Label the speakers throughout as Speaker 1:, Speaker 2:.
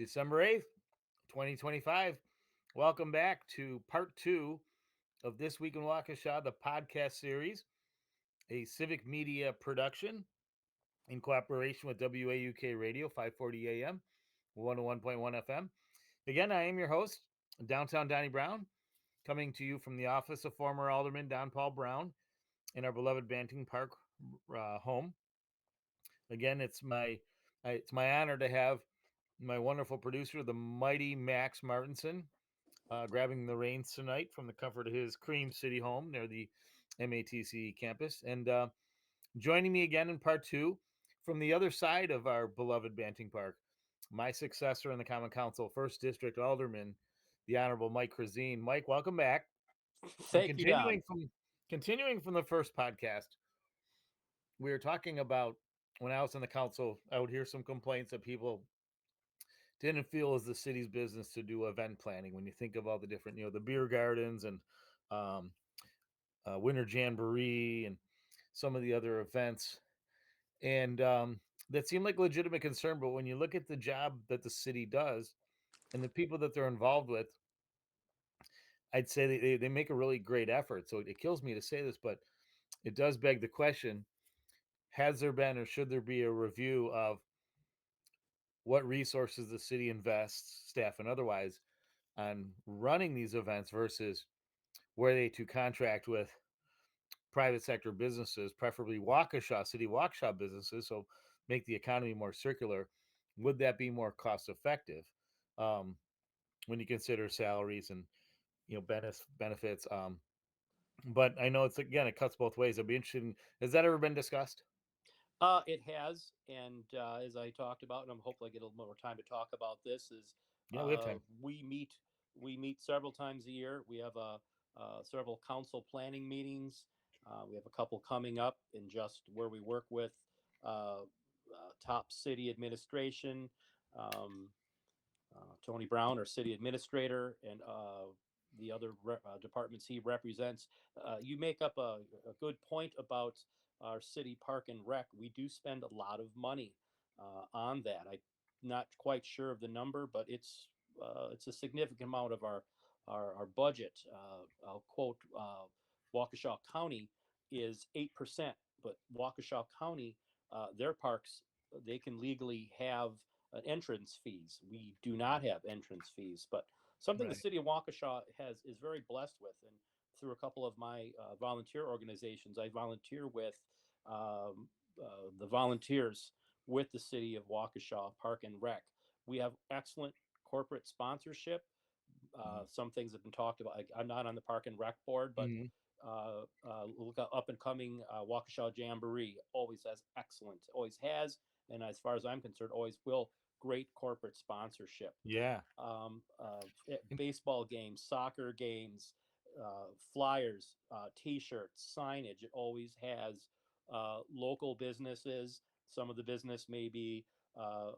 Speaker 1: December 8th, 2025. Welcome back to part two of This Week in Waukesha, the podcast series, a civic media production in cooperation with WAUK Radio, 540 AM, 101.1 FM. Again, I am your host, Downtown Donnie Browne, coming to you from the office of former Alderman Don Paul Browne in our beloved Banting Park home. Again, it's my honor to have my wonderful producer, the mighty Max Martinson, grabbing the reins tonight from the comfort of his Cream City home near the MATC campus. And joining me again in part two from the other side of our beloved Banting Park, my successor in the Common Council, First District Alderman, the Honorable Mike Chrisien. Mike, welcome back. And
Speaker 2: Thank you, Don.
Speaker 1: continuing from the first podcast, we were talking about when I was in the council, I would hear some complaints that people didn't feel as the city's business to do event planning. When you think of all the different, the beer gardens and um, winter jamboree and some of the other events, and that seemed like legitimate concern. But when you look at the job that the city does and the people that they're involved with, I'd say they make a really great effort. So it kills me to say this, but it does beg the question: has there been or should there be a review of what resources the city invests, staff and otherwise, on running these events versus where they to contract with private sector businesses, preferably Waukesha businesses, so make the economy more circular? Would that be more cost effective um, when you consider salaries and benefits? But I know it cuts both ways. I'd be interested in, has that ever been discussed?
Speaker 2: It has, and as I talked about, and I'm hopefully I get a little more time to talk about this. Is
Speaker 1: Yeah, we have time.
Speaker 2: we meet several times a year. We have several council planning meetings. We have a couple coming up in just where we work with top city administration. Um, Tony Browne, our city administrator, and the other departments he represents. You make up a good point about our city park and rec. We do spend a lot of money on that. I'm not quite sure of the number, but it's a significant amount of our budget. I'll quote Waukesha County is 8%, but Waukesha County, their parks, they can legally have entrance fees. We do not have entrance fees, but something the
Speaker 1: Right.
Speaker 2: city of Waukesha is very blessed with, and through a couple of my volunteer organizations, I volunteer with the volunteers with the city of Waukesha Park and Rec. We have excellent corporate sponsorship. Some things have been talked about. I'm not on the Park and Rec board, but
Speaker 1: Mm-hmm.
Speaker 2: look up and coming Waukesha Jamboree always has excellent, always has, and as far as I'm concerned, always will. Great corporate sponsorship.
Speaker 1: Yeah.
Speaker 2: Baseball games, soccer games, flyers, T-shirts, signage. It always has local businesses. Some of the business may be a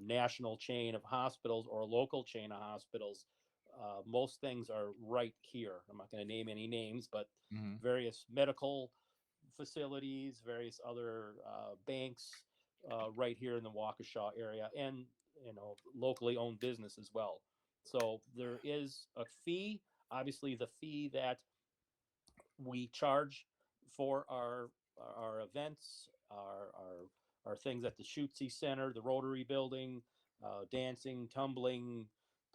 Speaker 2: national chain of hospitals or a local chain of hospitals. Most things are right here. I'm not going to name any names, but
Speaker 1: Mm-hmm.
Speaker 2: various medical facilities, various other banks right here in the Waukesha area, and locally owned business as well. So there is a fee. Obviously, the fee that we charge for our events, our things at the Shootsy Center, the Rotary Building, dancing, tumbling,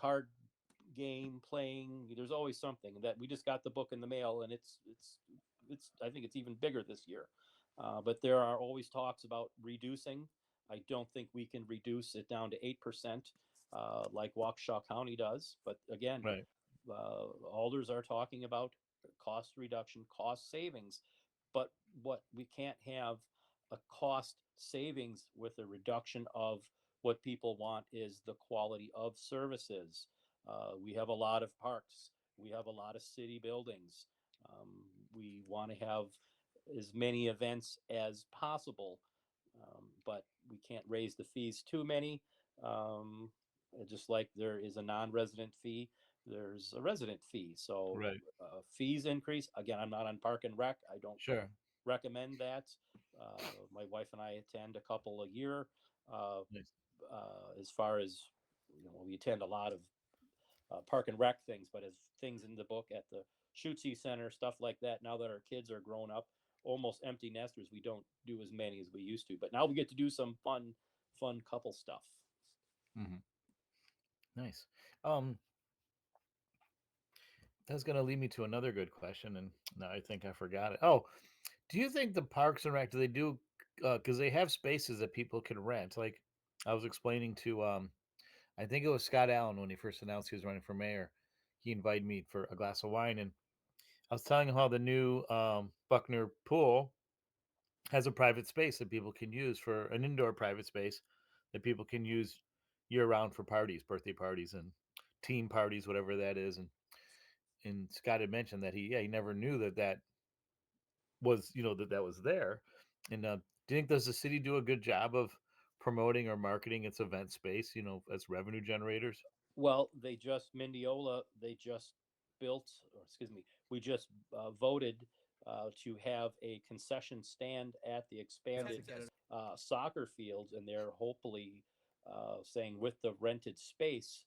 Speaker 2: card game playing. There's always something that we just got the book in the mail, and it's. I think it's even bigger this year. But there are always talks about reducing. I don't think we can reduce it down to 8%, like Waukesha County does. But again,
Speaker 1: Right.
Speaker 2: alders are talking about cost reduction, cost savings. But what we can't have a cost savings with a reduction of what people want is the quality of services. We have a lot of parks. We have a lot of city buildings. Um, we want to have as many events as possible, but we can't raise the fees too many. Um, just like there is a non-resident fee, there's a resident fee. So
Speaker 1: Right.
Speaker 2: fees increase. Again, I'm not on Park and Rec. I don't
Speaker 1: Sure.
Speaker 2: recommend that. My wife and I attend a couple a year. Uh,
Speaker 1: Nice.
Speaker 2: as far as we attend a lot of park and rec things, but as things in the book at the Shootsy Center, stuff like that. Now that our kids are grown up, almost empty nesters, we don't do as many as we used to. But now we get to do some fun couple stuff.
Speaker 1: Hmm. Nice. Um, that's going to lead me to another good question, and now I think I forgot it. Oh, do you think the Parks and Rec do they do because they have spaces that people can rent? Like I was explaining to I think it was Scott Allen when he first announced he was running for mayor. He invited me for a glass of wine, and I was telling him how the new Buckner pool has a private space that people can use for an indoor private space that people can use year round for parties, birthday parties, and team parties, whatever that is. And Scott had mentioned that he never knew that was that was there. And do you think does the city do a good job of promoting or marketing its event space? As revenue generators.
Speaker 2: Well, Mendiola, they just built, or excuse me, we just voted to have a concession stand at the expanded soccer fields, and they're hopefully saying with the rented space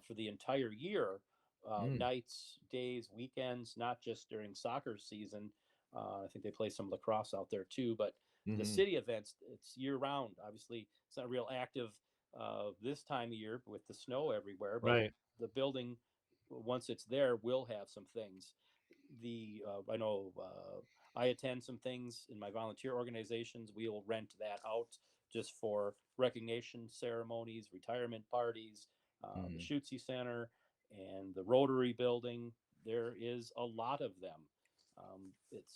Speaker 2: for the entire year,
Speaker 1: Mm,
Speaker 2: nights, days, weekends, not just during soccer season. I think they play some lacrosse out there too, but the
Speaker 1: hmm.
Speaker 2: city events, it's year round. Obviously, it's not real active this time of year with the snow everywhere, but
Speaker 1: Right.
Speaker 2: the building, once it's there, will have some things. I know I attend some things in my volunteer organizations. We will rent that out just for recognition ceremonies, retirement parties, the
Speaker 1: Mm,
Speaker 2: Shootsy Center, and the Rotary Building. There is a lot of them.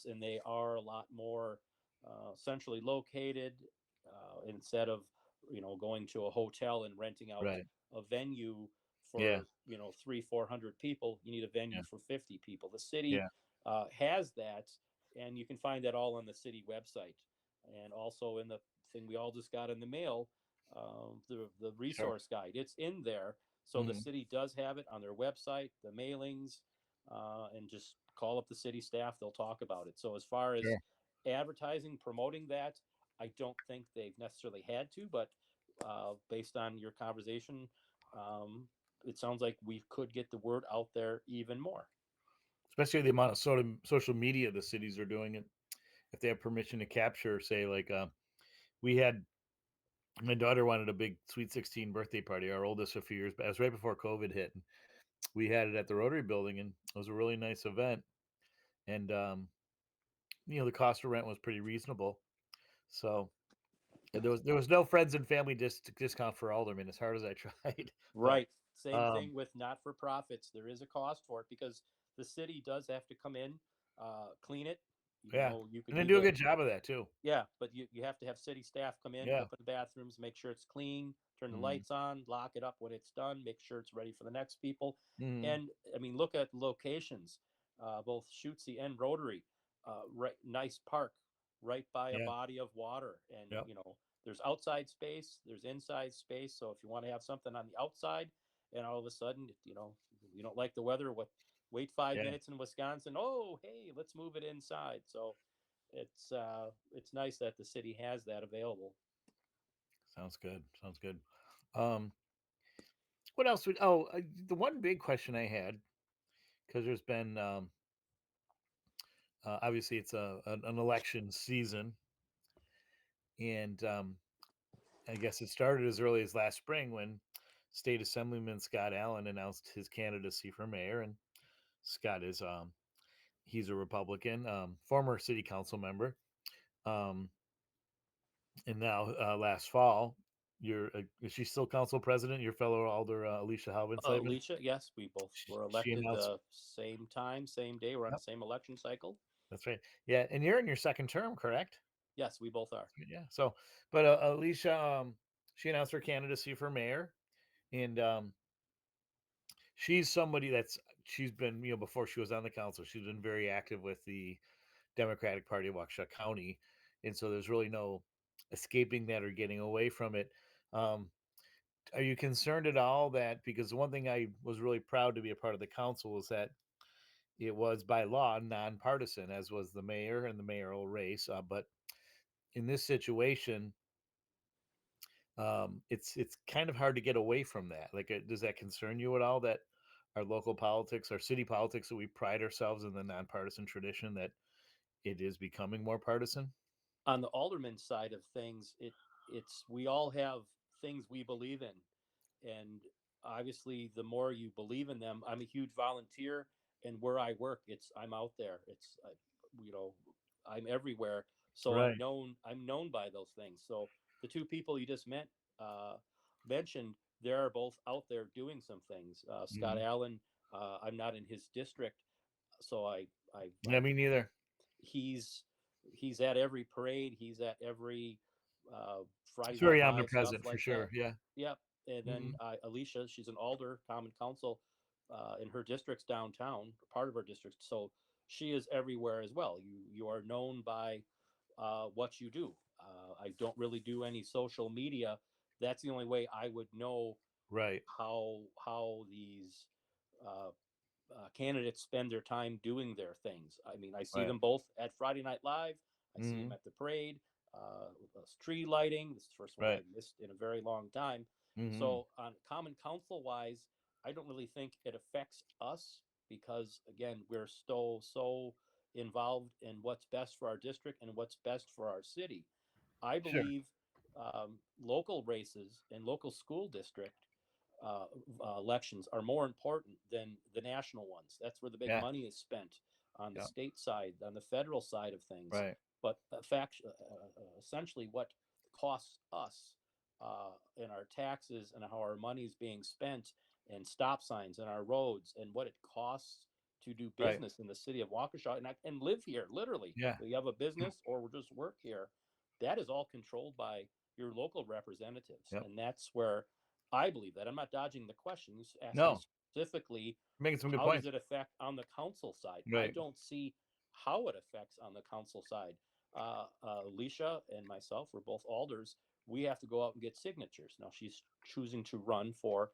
Speaker 2: And they are a lot more centrally located instead of going to a hotel and renting out
Speaker 1: right.
Speaker 2: a venue
Speaker 1: Yeah.
Speaker 2: for 300-400 people. You need a venue
Speaker 1: Yeah.
Speaker 2: for 50 people. The city
Speaker 1: Yeah.
Speaker 2: has that, and you can find that all on the city website, and also in the thing we all just got in the mail, the
Speaker 1: Sure.
Speaker 2: resource guide. It's in there, so the
Speaker 1: Hmm.
Speaker 2: city does have it on their website, the mailings, and just call up the city staff. They'll talk about it. So as far as
Speaker 1: Sure.
Speaker 2: advertising, promoting that, I don't think they've necessarily had to, but based on your conversation, um, it sounds like we could get the word out there even more.
Speaker 1: Especially the amount of social media the cities are doing it. If they have permission to capture, say, like we had my daughter wanted a big Sweet 16 birthday party, our oldest a few years, but it was right before COVID hit. And we had it at the Rotary Building, and it was a really nice event. And the cost of rent was pretty reasonable. So there was no friends and family discount for Alderman as hard as I tried. But
Speaker 2: Right. Same
Speaker 1: um,
Speaker 2: thing with not for profits. There is a cost for it because the city does have to come in, clean it, even
Speaker 1: yeah,
Speaker 2: though you could
Speaker 1: and they
Speaker 2: do
Speaker 1: do a
Speaker 2: the.
Speaker 1: good job of that too.
Speaker 2: Yeah, but you have to have city staff come in,
Speaker 1: Yeah.
Speaker 2: open the bathrooms, make sure it's clean, turn the
Speaker 1: Mm,
Speaker 2: lights on, lock it up when it's done, make sure it's ready for the next people.
Speaker 1: mm,
Speaker 2: And I mean, look at locations, both Shootsy and Rotary, right, nice park right by a
Speaker 1: yeah.
Speaker 2: body of water. And,
Speaker 1: Yep.
Speaker 2: there's outside space, there's inside space. So if you want to have something on the outside and all of a sudden, you don't like the weather, wait five
Speaker 1: Yeah.
Speaker 2: minutes in Wisconsin. Oh, hey, let's move it inside. So it's nice that the city has that available.
Speaker 1: Sounds good. Sounds good. Um, what else would? Oh, the one big question I had because there's been obviously it's an election season, and I guess it started as early as last spring when State Assemblyman Scott Allen announced his candidacy for mayor, and Scott is he's a Republican, former city council member, um, and now last fall, is she still council president? Your fellow alder Alicia Halvin.
Speaker 2: Alicia, yes, we both were
Speaker 1: She
Speaker 2: elected
Speaker 1: announced.
Speaker 2: the same time, same day. We're on the
Speaker 1: Yep,
Speaker 2: same election cycle.
Speaker 1: that's right. Yeah, and you're in your second term, correct?
Speaker 2: Yes, we both are.
Speaker 1: Yeah. So, but Alicia, she announced her candidacy for mayor, and she's somebody she's been before she was on the council, she's been very active with the Democratic Party of Waukesha County, and so there's really no escaping that or getting away from it. Um, are you concerned at all that because the one thing I was really proud to be a part of the council was that it was by law nonpartisan, as was the mayor and the mayoral race, but in this situation, It's kind of hard to get away from that. Like, does that concern you at all? That our local politics, our city politics, that we pride ourselves in the nonpartisan tradition, that it is becoming more partisan.
Speaker 2: On the alderman side of things, it's we all have things we believe in, and obviously, the more you believe in them, I'm a huge volunteer, and where I work, I'm out there. You know, I'm everywhere, so
Speaker 1: Right.
Speaker 2: I'm known by those things. So the two people you just mentioned, they are both out there doing some things. Scott
Speaker 1: Hmm.
Speaker 2: Allen, I'm not in his district, so
Speaker 1: Yeah, me neither.
Speaker 2: he's he's at every parade. He's at every uh,
Speaker 1: It's
Speaker 2: Friday Night
Speaker 1: very
Speaker 2: Live stuff
Speaker 1: omnipresent for
Speaker 2: like that.
Speaker 1: sure. Yeah.
Speaker 2: Yep. And then
Speaker 1: Hmm.
Speaker 2: Alicia, she's an alder, common council, in her district's downtown, part of her district. So she is everywhere as well. You are known by what you do. I don't really do any social media. That's the only way I would know
Speaker 1: Right.
Speaker 2: how these uh, candidates spend their time doing their things. I mean, I see
Speaker 1: Right.
Speaker 2: them both at Friday Night Live. I see them
Speaker 1: Hmm.
Speaker 2: at the parade, tree lighting. This is the first one I
Speaker 1: Right.
Speaker 2: missed in a very long time.
Speaker 1: Hmm.
Speaker 2: So, on common council wise, I don't really think it affects us because, again, we're so involved in what's best for our district and what's best for our city. I
Speaker 1: Sure.
Speaker 2: believe local races and local school district uh, elections are more important than the national ones. That's where the big
Speaker 1: Yeah.
Speaker 2: money is spent on the
Speaker 1: Yeah.
Speaker 2: state side, on the federal side of things.
Speaker 1: Right.
Speaker 2: But essentially, what costs us in our taxes and how our money is being spent, and stop signs and our roads, and what it costs to do
Speaker 1: Right.
Speaker 2: business in the city of Waukesha and live here, literally.
Speaker 1: Yeah.
Speaker 2: We have a business or we just work here. That is all controlled by your local representatives.
Speaker 1: Yep.
Speaker 2: And that's where I believe that. I'm not dodging the question. You asked me
Speaker 1: No,
Speaker 2: specifically,
Speaker 1: you're making some good
Speaker 2: how does
Speaker 1: points.
Speaker 2: it affect on the council side? I
Speaker 1: Right.
Speaker 2: don't see how it affects on the council side. Alicia and myself, we're both alders. We have to go out and get signatures. Now she's choosing to run for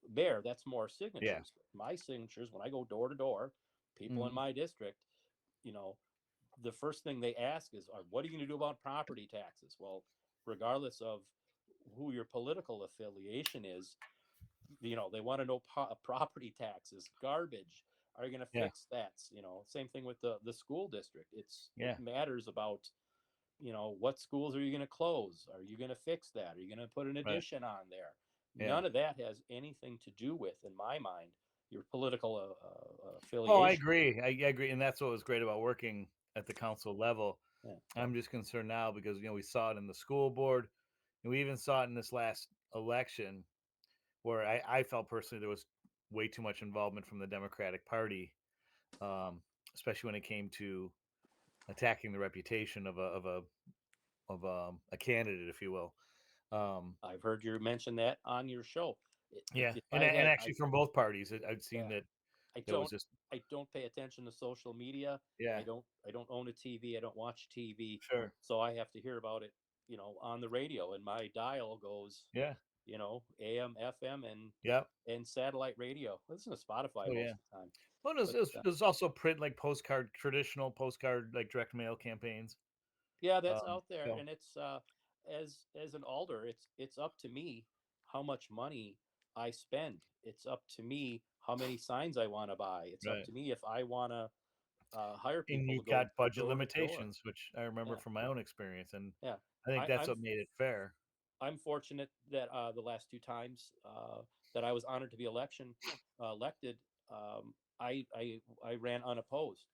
Speaker 2: mayor. That's more
Speaker 1: Yeah.
Speaker 2: signatures. My signatures, when I go door to door, people in
Speaker 1: Hmm.
Speaker 2: my district, you know, the first thing they ask is, what are you going to do about property taxes? Well, regardless of who your political affiliation is, they want to know property taxes, garbage. Are you going to
Speaker 1: Yeah.
Speaker 2: fix that? Same thing with the school district. It
Speaker 1: Yeah.
Speaker 2: matters about, what schools are you going to close? Are you going to fix that? Are you going to put an
Speaker 1: Right.
Speaker 2: addition on there?
Speaker 1: Yeah.
Speaker 2: None of that has anything to do with, in my mind, your political
Speaker 1: Oh, I
Speaker 2: affiliation.
Speaker 1: agree. I agree, and that's what was great about working at the council level.
Speaker 2: Yeah.
Speaker 1: I'm just concerned now because we saw it in the school board, and we even saw it in this last election, where I felt personally there was way too much involvement from the Democratic Party, um, especially when it came to attacking the reputation of a candidate, if you will. Um,
Speaker 2: I've heard you mention that on your show.
Speaker 1: yeah,
Speaker 2: If
Speaker 1: and
Speaker 2: I
Speaker 1: and
Speaker 2: had, I
Speaker 1: actually from both parties, I've seen
Speaker 2: yeah,
Speaker 1: that
Speaker 2: I
Speaker 1: there was
Speaker 2: don't
Speaker 1: just
Speaker 2: I don't pay attention to social media.
Speaker 1: yeah,
Speaker 2: I don't own a TV. I don't watch TV.
Speaker 1: sure,
Speaker 2: So I have to hear about it, on the radio, and my dial goes,
Speaker 1: yeah,
Speaker 2: AM, FM,
Speaker 1: yeah,
Speaker 2: and satellite radio. I listen to Spotify
Speaker 1: oh
Speaker 2: most
Speaker 1: yeah.
Speaker 2: of the time.
Speaker 1: Well, there's,
Speaker 2: But
Speaker 1: there's, there's also print like postcard, traditional postcard like direct mail campaigns.
Speaker 2: yeah, that's out there,
Speaker 1: So
Speaker 2: and it's as an alder, it's up to me how much money I spend. It's up to me how many signs I want to buy. It's up
Speaker 1: right,
Speaker 2: to me if I want to hire
Speaker 1: and
Speaker 2: people to
Speaker 1: you've
Speaker 2: go
Speaker 1: got budget
Speaker 2: door to door.
Speaker 1: limitations, which I remember
Speaker 2: Yeah,
Speaker 1: from my own experience, and
Speaker 2: yeah.
Speaker 1: I think
Speaker 2: I,
Speaker 1: that's
Speaker 2: I'm
Speaker 1: what made it fair.
Speaker 2: I'm fortunate that the last two times that I was honored to be elected, I ran unopposed.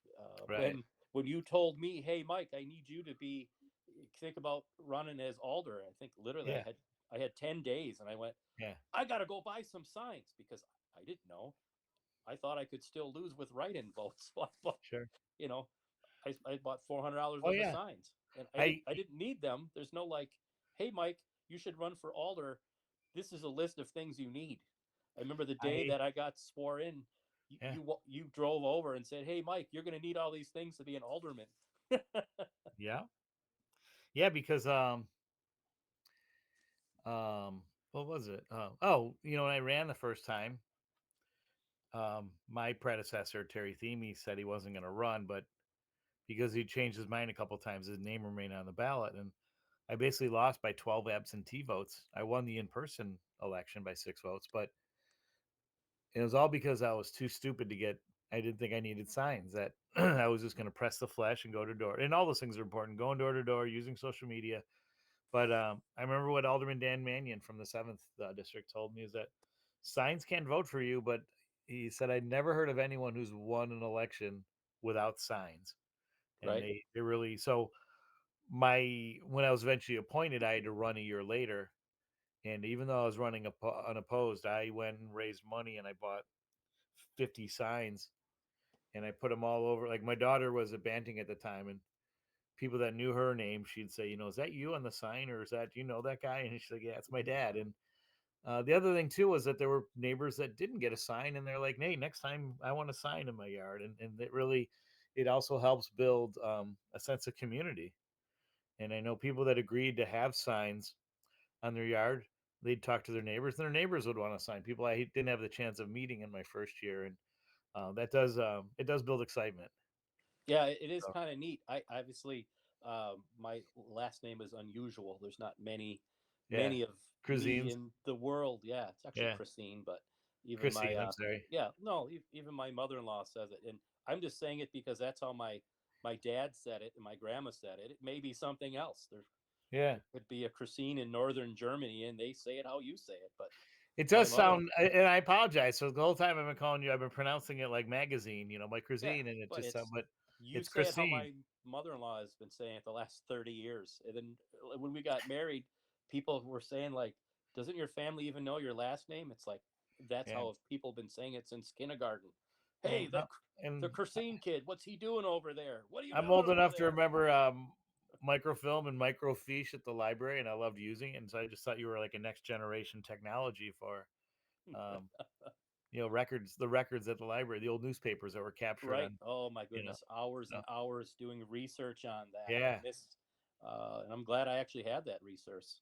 Speaker 1: Right.
Speaker 2: When you told me, "Hey, Mike, I need you to think about running as alder," I think literally
Speaker 1: Yeah.
Speaker 2: I had 10 days, and I went,
Speaker 1: Yeah.
Speaker 2: I got to go buy some signs because I didn't know. I thought I could still lose with write-in votes, but
Speaker 1: Sure.
Speaker 2: you know, I bought $400
Speaker 1: Oh
Speaker 2: worth of
Speaker 1: yeah.
Speaker 2: signs, and
Speaker 1: I
Speaker 2: I didn't need them. There's no like, hey Mike, you should run for alder. This is a list of things you need. I remember the day
Speaker 1: I
Speaker 2: that I got swore in.
Speaker 1: yeah.
Speaker 2: You drove over and said, "Hey Mike, you're going to need all these things to be an alderman."
Speaker 1: Yeah. Yeah, because um what was it? When I ran the first time, my predecessor Terry Theme said he wasn't going to run, but because he changed his mind a couple times, his name remained on the ballot, and I basically lost by 12 absentee votes. I won the in-person election by 6 votes, but it was all because I was too stupid to get. I didn't think I needed signs. That I was just going to press the flash and go to door. And all those things are important. Going door to door, using social media. But I remember what Alderman Dan Mannion from the seventh district told me is that signs can't vote for you. But he said I'd never heard of anyone who's won an election without signs. And
Speaker 2: Right.
Speaker 1: they really so my when I was eventually appointed, I had to run a year later. And even though I was running unopposed, I went and raised money and I bought 50 signs and I put them all over. Like my daughter was at Banting at the time, and people that knew her name, she'd say, "Is that you on the sign, or is that do you know that guy?" And she's like, "Yeah, it's my dad." And the other thing too was that there were neighbors that didn't get a sign, and they're like, "Hey, next time I want a sign in my yard." And it really, it also helps build a sense of community. And I know people that agreed to have signs on their yard. They'd talk to their neighbors, and their neighbors would want to sign. People I didn't have the chance of meeting in my first year, and that does it does build excitement.
Speaker 2: Yeah, it is
Speaker 1: So
Speaker 2: kind of neat. I obviously, my last name is unusual. There's not
Speaker 1: yeah,
Speaker 2: many of me
Speaker 1: cuisines.
Speaker 2: in the world. Yeah, it's actually
Speaker 1: Yeah,
Speaker 2: Christine, but even my,
Speaker 1: Chrissy. I'm sorry.
Speaker 2: yeah, no, even my mother-in-law says it, and I'm just saying it because that's how my dad said it and my grandma said it. It may be something else.
Speaker 1: Yeah,
Speaker 2: There could be a Christine in northern Germany, and they say it how you say it. But
Speaker 1: it
Speaker 2: my
Speaker 1: does
Speaker 2: mother,
Speaker 1: sound, and I apologize. So the whole time I've been calling you, I've been pronouncing it like magazine, like
Speaker 2: yeah,
Speaker 1: cuisine, and it
Speaker 2: but
Speaker 1: just sound, but
Speaker 2: you
Speaker 1: it's
Speaker 2: say it how
Speaker 1: Christine.
Speaker 2: my mother-in-law has been saying it the last 30 years. And then when we got married, people were saying like, doesn't your family even know your last name? It's like, that's
Speaker 1: Yeah.
Speaker 2: how people been saying it since kindergarten.
Speaker 1: Well,
Speaker 2: Hey, that the
Speaker 1: and
Speaker 2: Christine kid, what's he doing over there? What are you
Speaker 1: I'm
Speaker 2: doing
Speaker 1: old
Speaker 2: over
Speaker 1: enough to
Speaker 2: there?
Speaker 1: remember microfilm and microfiche at the library, and I loved using it. And so I just thought you were like a next generation technology for um, records, the records at the library, the old newspapers that were captured
Speaker 2: Right.
Speaker 1: on,
Speaker 2: Oh my
Speaker 1: you know,
Speaker 2: goodness, hours and
Speaker 1: so
Speaker 2: hours doing research on that. I
Speaker 1: yeah,
Speaker 2: miss and I'm glad I actually had that
Speaker 1: when
Speaker 2: resource.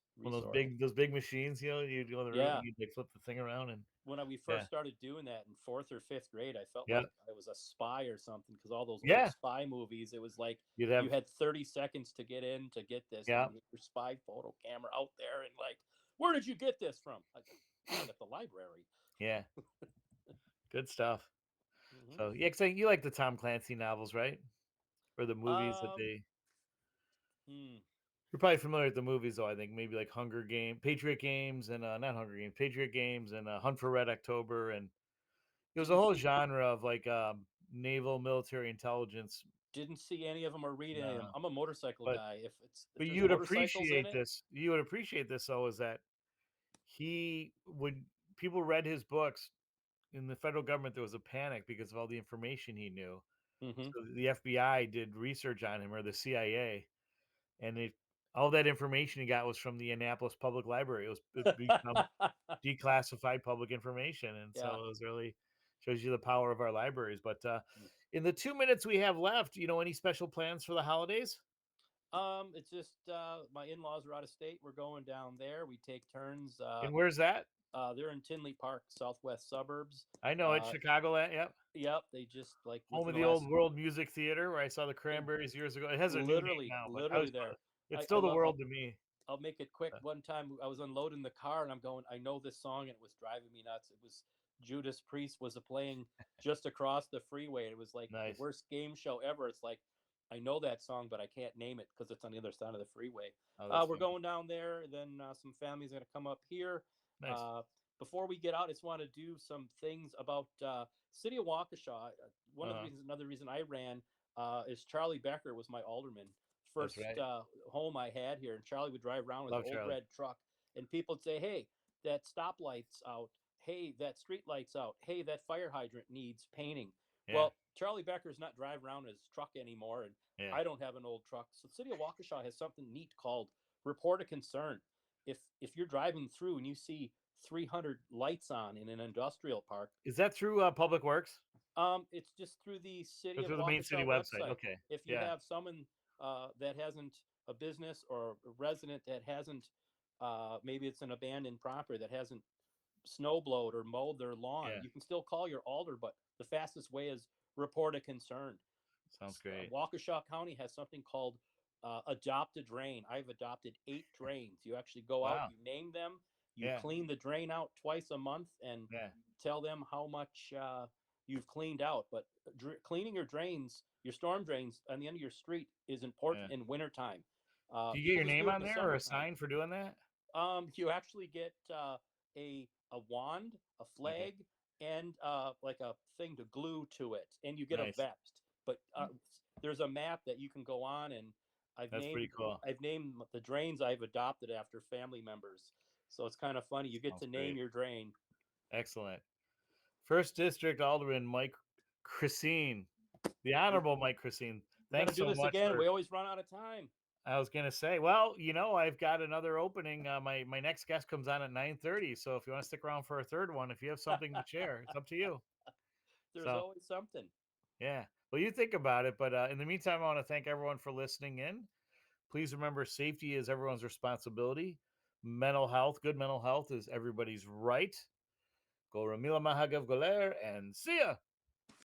Speaker 1: those big machines, you'd go in the room,
Speaker 2: Yeah,
Speaker 1: you'd like flip the thing around, and
Speaker 2: when we
Speaker 1: yeah,
Speaker 2: first started doing that in fourth or fifth grade, I felt
Speaker 1: yeah,
Speaker 2: like I was a spy or something because all those old
Speaker 1: yeah,
Speaker 2: spy movies, it was like
Speaker 1: you'd
Speaker 2: you
Speaker 1: have,
Speaker 2: had 30 seconds to get in to get this, and
Speaker 1: yeah,
Speaker 2: you had your spy photo camera out there, and like, where did you get this from? I got it at the library.
Speaker 1: yeah, good stuff.
Speaker 2: Hmm.
Speaker 1: So yeah, 'cause you like the Tom Clancy novels, right? Or the movies that
Speaker 2: Um,
Speaker 1: they.
Speaker 2: hmm,
Speaker 1: You're probably familiar with the movies, though. I think maybe like Hunger Game, Patriot Games, and not Hunger Games, Patriot Games, and Hunt for Red October, and it was a
Speaker 2: didn't
Speaker 1: whole
Speaker 2: see
Speaker 1: genre of like naval military intelligence.
Speaker 2: didn't see any of them or read any of them.
Speaker 1: No,
Speaker 2: I'm a motorcycle
Speaker 1: but
Speaker 2: guy. If
Speaker 1: but
Speaker 2: there's
Speaker 1: you would
Speaker 2: motorcycles in
Speaker 1: appreciate
Speaker 2: it,
Speaker 1: this. You would appreciate this, though, is that he would people read his books in the federal government. There was a panic because of all the information he knew.
Speaker 2: hmm.
Speaker 1: So the FBI did research on him, or the CIA, and all that information he got was from the Annapolis Public Library. It become declassified public information, and so
Speaker 2: Yeah.
Speaker 1: it was really shows you the power of our libraries. But in the 2 minutes we have left, any special plans for the holidays?
Speaker 2: It's just my in-laws are out of state. We're going down there. We take turns.
Speaker 1: And where's that?
Speaker 2: They're in Tinley Park, southwest suburbs.
Speaker 1: I know it's
Speaker 2: Uh,
Speaker 1: Chicagoland. Yep,
Speaker 2: yep, they just like
Speaker 1: home
Speaker 2: within
Speaker 1: of
Speaker 2: the
Speaker 1: the old
Speaker 2: last
Speaker 1: World Music Theater where I saw the
Speaker 2: it,
Speaker 1: Cranberries years ago. It has a new name
Speaker 2: literally,
Speaker 1: now, but I
Speaker 2: literally
Speaker 1: was
Speaker 2: there.
Speaker 1: it's
Speaker 2: I
Speaker 1: still the
Speaker 2: love.
Speaker 1: World to me.
Speaker 2: I'll make it quick.
Speaker 1: Uh,
Speaker 2: One time I was unloading the car and I'm going, I know this song and it was driving me nuts. It was Judas Priest was playing just across the freeway. It was like the
Speaker 1: nice.
Speaker 2: worst game show ever. It's like, I know that song, but I can't name it because it's on the other side of the freeway.
Speaker 1: Oh, that's
Speaker 2: We're
Speaker 1: funny.
Speaker 2: going down there. Then some families are going to come up here.
Speaker 1: Nice.
Speaker 2: Uh, before we get out, I just want to do some things about City of Waukesha. One of the
Speaker 1: Uh-huh.
Speaker 2: reasons, another reason I ran is Charlie Becker was my alderman
Speaker 1: That's
Speaker 2: first
Speaker 1: right.
Speaker 2: home I had here, and Charlie would drive around with his
Speaker 1: Love
Speaker 2: old
Speaker 1: Charlie.
Speaker 2: red truck, and people would say, "Hey, that stoplight's out. Hey, that street light's out. Hey, that fire hydrant needs painting."
Speaker 1: Yeah,
Speaker 2: Well, Charlie Becker's not driving around his truck anymore, and
Speaker 1: yeah.
Speaker 2: I don't have an old truck. So the city of Waukesha has something neat called Report a Concern. If you're driving through and you see 300 lights on in an industrial park,
Speaker 1: Is that through Public Works
Speaker 2: it's just through the
Speaker 1: or
Speaker 2: city of
Speaker 1: through the main city
Speaker 2: Waukesha
Speaker 1: website?
Speaker 2: website.
Speaker 1: Okay.
Speaker 2: If you
Speaker 1: Yeah.
Speaker 2: have someone that hasn't a business or a resident that hasn't, maybe it's an abandoned property that hasn't snow blowed or mowed their lawn,
Speaker 1: Yeah.
Speaker 2: you can still call your alder, but the fastest way is report a concern.
Speaker 1: Sounds great.
Speaker 2: Waukesha County has something called Adopt a drain. I've adopted 8 drains. You actually go out,
Speaker 1: Wow.
Speaker 2: you name them, you
Speaker 1: Yeah.
Speaker 2: clean the drain out twice a month, and
Speaker 1: Yeah.
Speaker 2: tell them how much you've cleaned out. But cleaning your drains, your storm drains on the end of your street, is
Speaker 1: Yeah.
Speaker 2: important in wintertime.
Speaker 1: Do you get
Speaker 2: People
Speaker 1: your
Speaker 2: just
Speaker 1: name
Speaker 2: do it
Speaker 1: on
Speaker 2: in the
Speaker 1: there or a
Speaker 2: summertime.
Speaker 1: sign for doing that?
Speaker 2: You actually get a wand, a
Speaker 1: Okay.
Speaker 2: flag, and like a thing to glue to it, and you get a
Speaker 1: Nice.
Speaker 2: vest. But there's a map that you can go on, and I've
Speaker 1: That's
Speaker 2: named
Speaker 1: pretty cool.
Speaker 2: I've named the drains I've adopted after family members. So it's kind of funny. You get
Speaker 1: Sounds
Speaker 2: to name
Speaker 1: great.
Speaker 2: your drain.
Speaker 1: Excellent. First District Alderman Mike Chrisien, the
Speaker 2: We,
Speaker 1: Honorable Mike Chrisien.
Speaker 2: we got to
Speaker 1: Thanks
Speaker 2: do
Speaker 1: so
Speaker 2: this
Speaker 1: much
Speaker 2: again.
Speaker 1: for.
Speaker 2: We always run out of time.
Speaker 1: I was gonna say, well, I've got another opening. My next guest comes on at 9:30, so if you want to stick around for a third one, if you have something to share, it's up to you.
Speaker 2: There's
Speaker 1: So
Speaker 2: always something.
Speaker 1: yeah, well, you think about it. But in the meantime, I want to thank everyone for listening in. Please remember, safety is everyone's responsibility. Good mental health is everybody's right. Go Ramila Mahagav Goler and see ya.